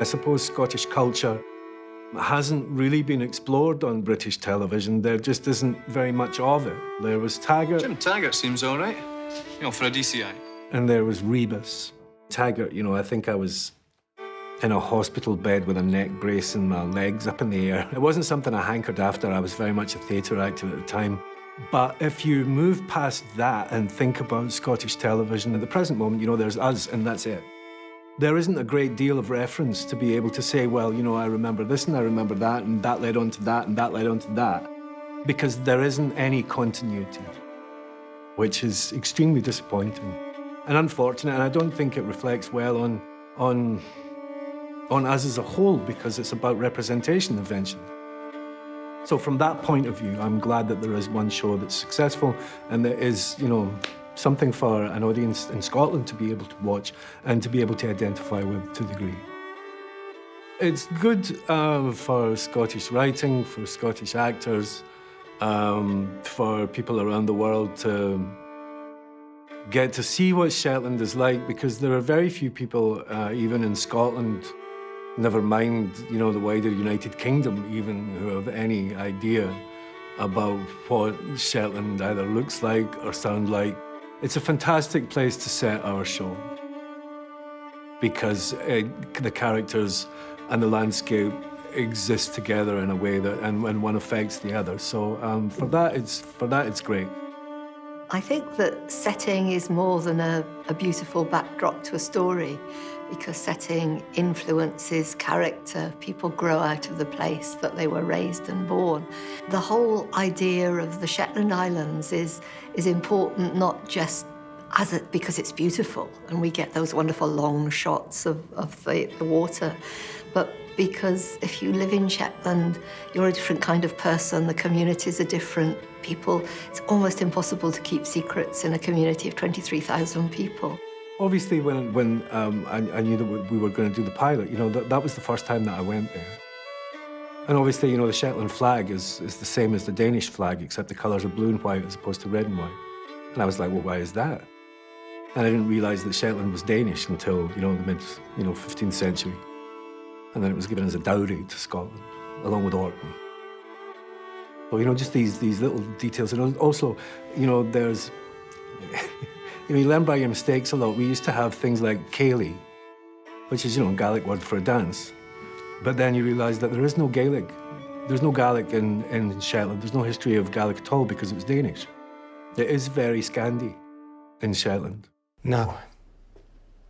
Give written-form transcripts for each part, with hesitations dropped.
I suppose Scottish culture hasn't really been explored on British television. There just isn't very much of it. There was Taggart. Jim Taggart seems all right, you know, for a DCI. And there was Rebus. Taggart, you know, I think I was in a hospital bed with a neck brace and my legs up in the air. It wasn't something I hankered after. I was very much a theatre actor at the time. But if you move past that and think about Scottish television at the present moment, you know, there's us and that's it. There isn't a great deal of reference to be able to say, well, you know, I remember this and I remember that and that led on to that and that led on to that, because there isn't any continuity, which is extremely disappointing and unfortunate, and I don't think it reflects well on us as a whole, because it's about representation eventually. So from that point of view, I'm glad that there is one show that's successful and there is, you know, something for an audience in Scotland to be able to watch and to be able to identify with to a degree. It's good for Scottish writing, for Scottish actors, for people around the world to get to see what Shetland is like, because there are very few people, even in Scotland, never mind, you know, the wider United Kingdom even, who have any idea about what Shetland either looks like or sound like. It's a fantastic place to set our show because the characters and the landscape exist together in a way that, and one affects the other. So for that, it's great. I think that setting is more than a beautiful backdrop to a story, because setting influences character. People grow out of the place that they were raised and born. The whole idea of the Shetland Islands is important, not just because it's beautiful and we get those wonderful long shots of the water, but because if you live in Shetland, you're a different kind of person, the communities are different. People, it's almost impossible to keep secrets in a community of 23,000 people. Obviously, when I knew that we were going to do the pilot, you know, that was the first time that I went there. And obviously, you know, the Shetland flag is the same as the Danish flag, except the colours are blue and white as opposed to red and white. And I was like, well, why is that? And I didn't realise that Shetland was Danish until, you know, the mid, 15th century. And then it was given as a dowry to Scotland, along with Orkney. So, you know, just these little details. And also, you know, there's... You know, you learn by your mistakes a lot. We used to have things like Cayley, which is, you know, a Gaelic word for a dance. But then you realise that there is no Gaelic. There's no Gaelic in Shetland. There's no history of Gaelic at all because it was Danish. It is very Scandi in Shetland. Now,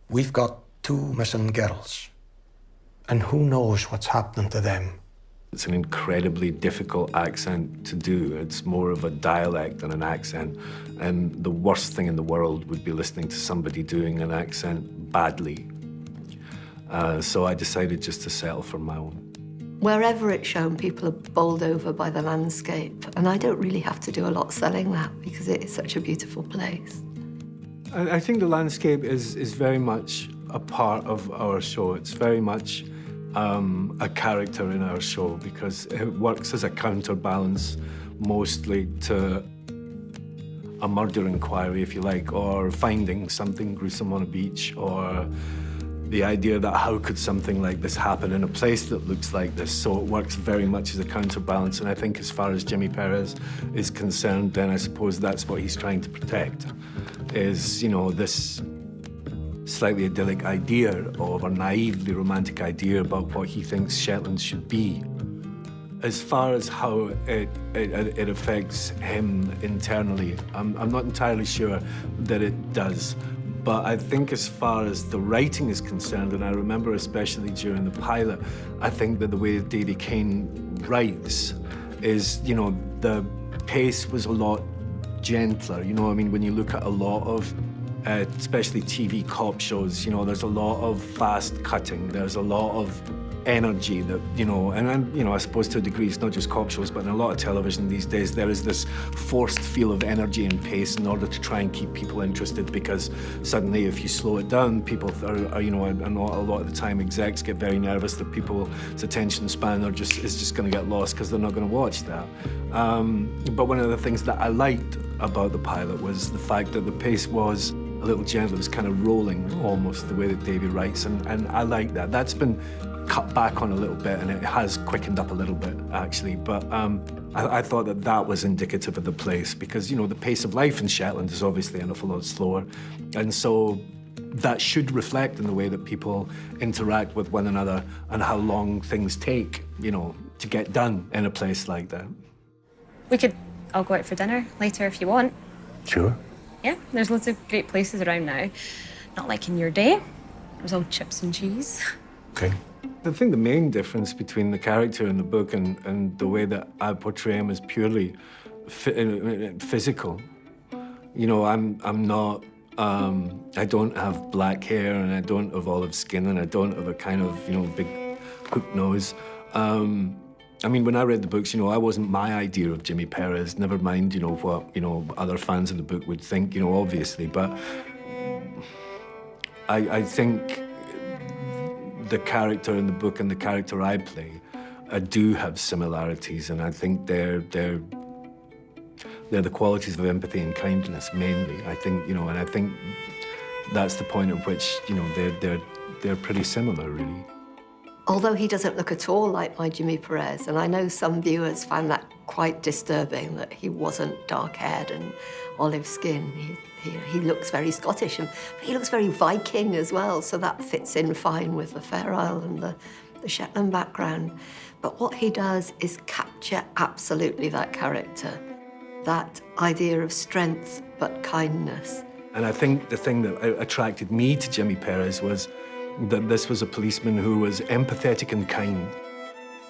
we've got 2 missing girls. And who knows what's happening to them? It's an incredibly difficult accent to do. It's more of a dialect than an accent. And the worst thing in the world would be listening to somebody doing an accent badly. So I decided just to settle for my own. Wherever it's shown, people are bowled over by the landscape. And I don't really have to do a lot selling that because it is such a beautiful place. I think the landscape is very much a part of our show. It's very much a character in our show because it works as a counterbalance mostly to a murder inquiry, if you like, or finding something gruesome on a beach, or the idea that how could something like this happen in a place that looks like this. So it works very much as a counterbalance, and I think as far as Jimmy Perez is concerned, then I suppose that's what he's trying to protect, is, you know, this slightly idyllic idea of a naively romantic idea about what he thinks Shetland should be. As far as how it affects him internally, I'm not entirely sure that it does. But I think as far as the writing is concerned, and I remember especially during the pilot, I think that the way Davy Kane writes is, you know, the pace was a lot gentler. You know, I mean, when you look at a lot of especially TV cop shows, you know, there's a lot of fast cutting, there's a lot of energy that, you know, and you know, I suppose to a degree it's not just cop shows, but in a lot of television these days there is this forced feel of energy and pace in order to try and keep people interested, because suddenly if you slow it down, people are you know, and a lot of the time execs get very nervous that people's attention span is just going to get lost because they're not going to watch that. But one of the things that I liked about the pilot was the fact that the pace was a little gentle. It was kind of rolling almost, the way that Davy writes, and I like that. That's been cut back on a little bit, and it has quickened up a little bit, actually. But I thought that that was indicative of the place because, you know, the pace of life in Shetland is obviously an awful lot slower. And so that should reflect in the way that people interact with one another and how long things take, you know, to get done in a place like that. We could all go out for dinner later if you want. Sure. Yeah, there's loads of great places around now. Not like in your day. It was all chips and cheese. Okay. I think the main difference between the character in the book and the way that I portray him is purely physical. You know, I'm not, I don't have black hair and I don't have olive skin and I don't have a kind of, you know, big hook nose. I mean, when I read the books, you know, I wasn't my idea of Jimmy Perez, never mind, you know, what, you know, other fans of the book would think, you know, obviously, but I think the character in the book and the character I play do have similarities, and I think they're the qualities of empathy and kindness mainly. I think, you know, and I think that's the point at which, you know, they're pretty similar, really. Although he doesn't look at all like my Jimmy Perez, and I know some viewers found that quite disturbing, that he wasn't dark-haired and olive skin. He looks very Scottish, and he looks very Viking as well, so that fits in fine with the Fair Isle and the Shetland background. But what he does is capture absolutely that character, that idea of strength but kindness. And I think the thing that attracted me to Jimmy Perez was that this was a policeman who was empathetic and kind.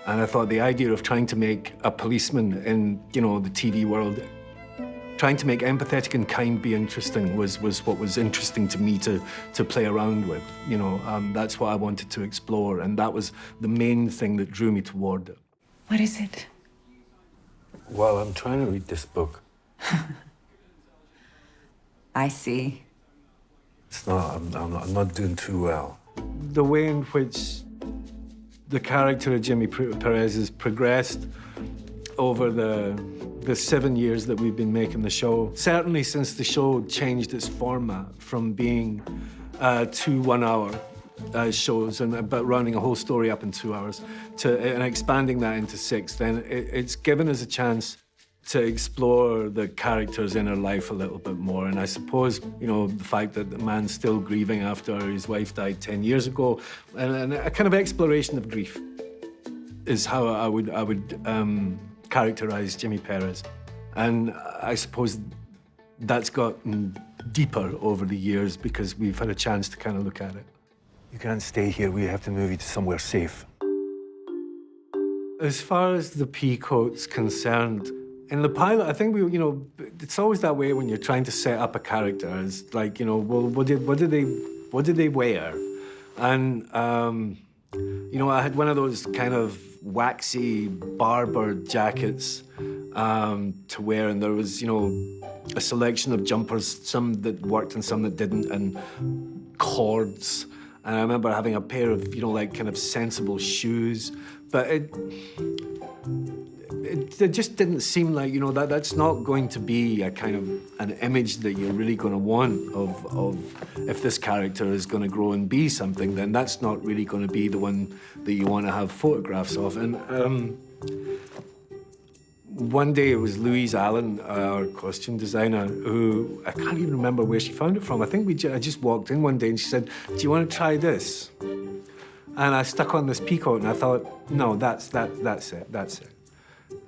And I thought the idea of trying to make a policeman in, you know, the TV world, trying to make empathetic and kind be interesting was what was interesting to me to play around with. You know, that's what I wanted to explore, and that was the main thing that drew me toward it. What is it? Well, I'm trying to read this book. I see. It's not, I'm not doing too well. The way in which the character of Jimmy Perez has progressed over the 7 years that we've been making the show, certainly since the show changed its format from being 2 one-hour shows but running a whole story up in 2 hours and expanding that into 6, then it's given us a chance to explore the character's inner life a little bit more. And I suppose, you know, the fact that the man's still grieving after his wife died 10 years ago, and a kind of exploration of grief is how I would characterize Jimmy Perez. And I suppose that's gotten deeper over the years because we've had a chance to kind of look at it. You can't stay here. We have to move you to somewhere safe. As far as the peacoat's concerned, in the pilot, I think you know, it's always that way when you're trying to set up a character. It's like, you know, well, what did they wear? And you know, I had one of those kind of waxy barber jackets to wear, and there was, you know, a selection of jumpers, some that worked and some that didn't, and cords. And I remember having a pair of, you know, like kind of sensible shoes, but it just didn't seem like, you know, that's not going to be a kind of an image that you're really going to want of if this character is going to grow and be something, then that's not really going to be the one that you want to have photographs of. And one day it was Louise Allen, our costume designer, who I can't even remember where she found it from. I think I just walked in one day and she said, "Do you want to try this?" And I stuck on this peacoat and I thought, no, that's it.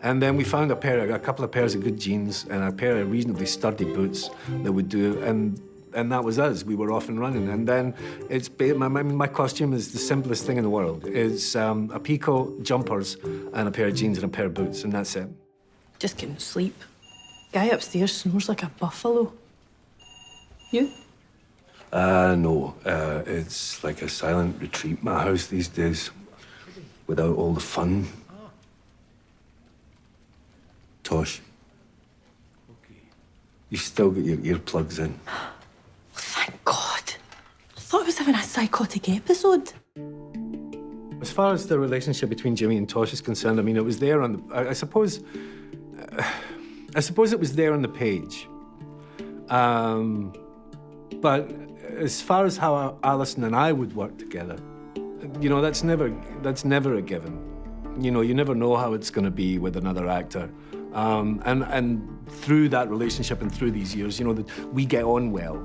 And then we found a couple of pairs of good jeans and a pair of reasonably sturdy boots that would do, and that was us. We were off and running. And then my costume is the simplest thing in the world. It's a peacoat, jumpers, and a pair of jeans and a pair of boots, and that's it. Just getting to sleep. Guy upstairs snores like a buffalo. You? No. It's like a silent retreat, my house these days, without all the fun. Tosh, you've still got your earplugs in. Thank God. I thought I was having a psychotic episode. As far as the relationship between Jimmy and Tosh is concerned, I mean, it was there on the... I suppose it was there on the page. But as far as how Alison and I would work together, you know, that's never a given. You know, you never know how it's going to be with another actor. And through that relationship and through these years, you know, that we get on well.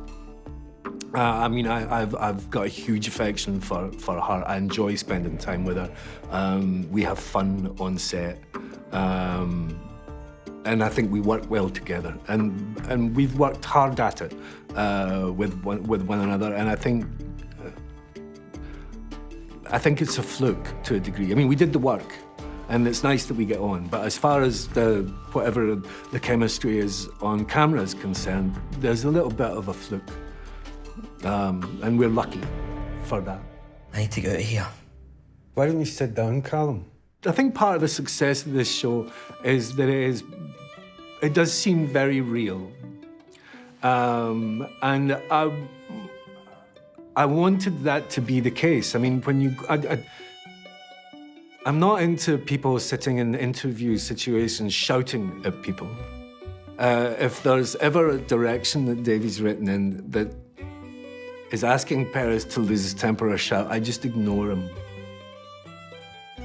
I mean, I've got a huge affection for her. I enjoy spending time with her. We have fun on set. And I think we work well together. And we've worked hard at it with one another. And I think it's a fluke to a degree. I mean, we did the work. And it's nice that we get on. But as far as whatever the chemistry is on camera is concerned, there's a little bit of a fluke. And we're lucky for that. I need to get out of here. Why don't you sit down, Callum? I think part of the success of this show is that it does seem very real. And I wanted that to be the case. I mean, when I'm not into people sitting in interview situations shouting at people. If there's ever a direction that Davy's written in that is asking Perez to lose his temper or shout, I just ignore him.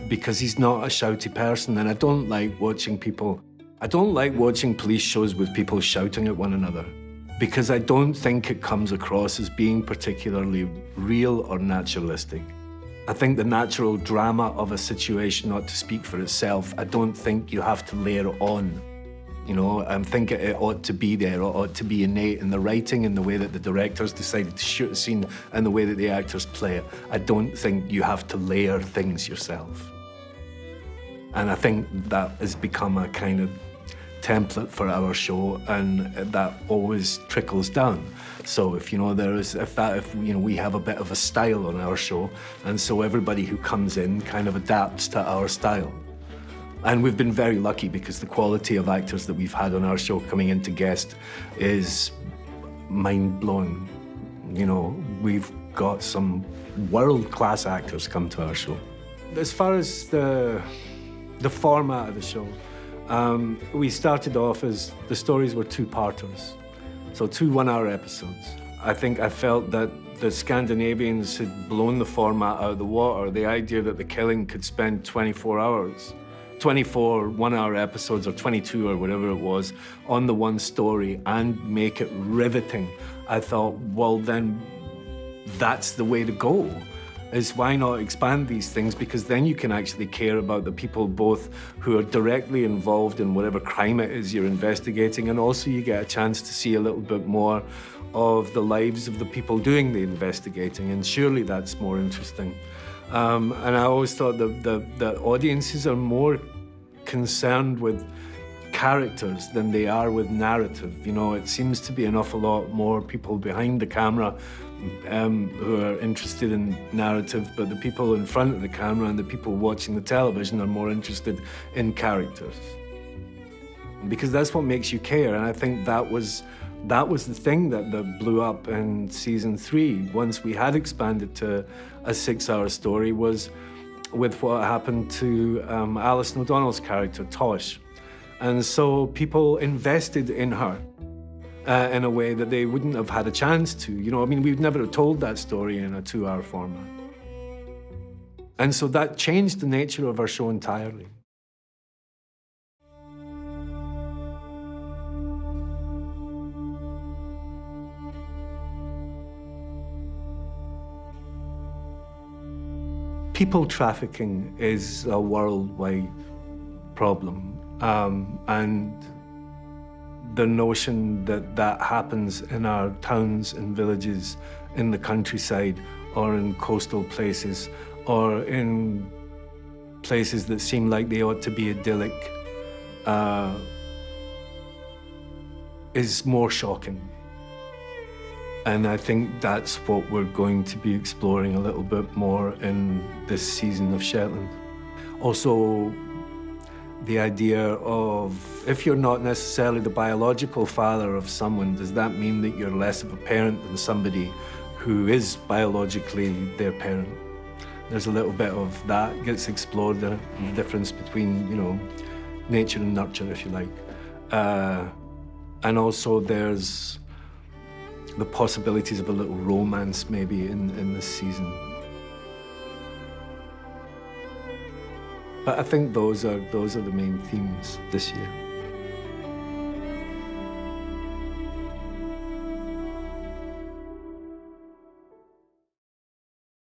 Because he's not a shouty person, and I don't like watching police shows with people shouting at one another. Because I don't think it comes across as being particularly real or naturalistic. I think the natural drama of a situation ought to speak for itself. I don't think you have to layer on. You know, I think it ought to be there, it ought to be innate in the writing, in the way that the directors decided to shoot a scene, and the way that the actors play it. I don't think you have to layer things yourself. And I think that has become a kind of template for our show, and that always trickles down. So if we have a bit of a style on our show, and so everybody who comes in kind of adapts to our style. And we've been very lucky because the quality of actors that we've had on our show coming in to guest is mind-blowing. You know, we've got some world-class actors come to our show. As far as the format of the show, we started off as the stories were two-parters, so 2 one-hour episodes. I felt that the Scandinavians had blown the format out of the water. The idea that The Killing could spend 24 hours, 24 one-hour episodes or 22 or whatever it was on the one story and make it riveting. I thought, well, then that's the way to go. Is why not expand these things, because then you can actually care about the people both who are directly involved in whatever crime it is you're investigating, and also you get a chance to see a little bit more of the lives of the people doing the investigating, and surely that's more interesting. And I always thought the audiences are more concerned with characters than they are with narrative. You know, it seems to be an awful lot more people behind the camera who are interested in narrative, but the people in front of the camera and the people watching the television are more interested in characters. Because that's what makes you care, and I think that was the thing that blew up in season 3, once we had expanded to a 6-hour story, was with what happened to Alison O'Donnell's character, Tosh. And so people invested in her in a way that they wouldn't have had a chance to. You know, I mean, we'd never have told that story in a 2-hour format. And so that changed the nature of our show entirely. People trafficking is a worldwide problem, and the notion that that happens in our towns and villages, in the countryside, or in coastal places, or in places that seem like they ought to be idyllic, is more shocking. And I think that's what we're going to be exploring a little bit more in this season of Shetland. Also, the idea of, if you're not necessarily the biological father of someone, does that mean that you're less of a parent than somebody who is biologically their parent? There's a little bit of that gets explored, the difference between, you know, nature and nurture, if you like. And also there's the possibilities of a little romance maybe in this season. But I think those are the main themes this year.